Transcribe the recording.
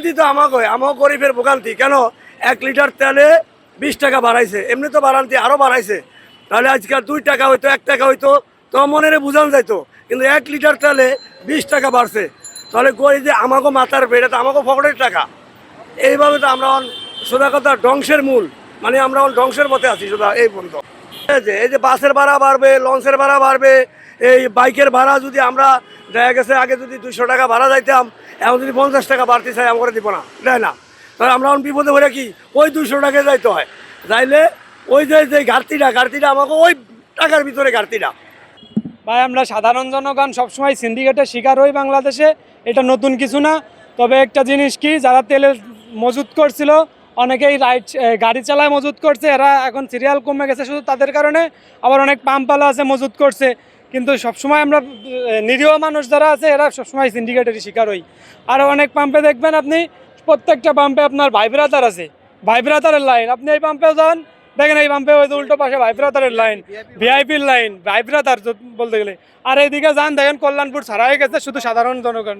ভোগান্তি তো আমাকে গরিবের ভোগান্তি কেন 1 লিটার তেলে 20 টাকা বাড়াইছে, এমনি তো বাড়ান্তি আরও বাড়াইছে। তাহলে আজকাল 2 টাকা হইতো 1 টাকা হইতো তো মনের বুঝানো যাইতো, কিন্তু 1 লিটার তেলে 20 টাকা বাড়ছে। তাহলে গরিব যে আমাকে মাথার বেড়ে তো আমাকে পকেটের টাকা। এইভাবে তো আমরা সোজা কথা ধ্বংসের মূল, মানে আমরা ধ্বংসের পথে আছি সোজা এই পর্যন্ত। এই যে বাসের ভাড়া বাড়বে, লঞ্চের ভাড়া বাড়বে, এই বাইকের ভাড়া যদি আমরা দেখা গেছে আগে যদি 200 টাকা ভাড়া যাইতাম, এখন যদি 50 টাকা বাড়তে চাই আমরা দিব না, দেয় না। তাহলে আমরা বিপদে ভরে কি ওই 200 টাকায় যাইতে হয়, যাইলে ওই যে ঘাটতিটা আমাকে ওই টাকার ভিতরে ঘাটতিটা। ভাই আমরা সাধারণ জনগণ সবসময় সিন্ডিকেটের শিকার হই বাংলাদেশে, এটা নতুন কিছু না। তবে একটা জিনিস কি, যারা তেলের মজুত করছিল অনেকেই গাড়ি চালায় মজুত করছে, এরা এখন সিরিয়াল কমে গেছে শুধু তাদের কারণে। আবার অনেক পাম্পওয়ালা আছে মজুত করছে, কিন্তু সবসময় আমরা নিরীহ মানুষ যারা আছে এরা সবসময় সিন্ডিকেটেরই শিকার হই। আর অনেক পাম্পে দেখবেন আপনি, প্রত্যেকটা পাম্পে আপনার ভাই ব্রাদার আছে, ভাই ব্রাদারের লাইন। আপনি এই পাম্পেও যান, দেখেন এই পাম্পে ওই উল্টো পাশে ভাই ব্রাদারের লাইন, ভিআইপির লাইন, ভাই ব্রাদার বলতে গেলে। আর এইদিকে যান দেখেন কল্যাণপুর ছাড়া হয়ে গেছে, শুধু সাধারণ জনগণ।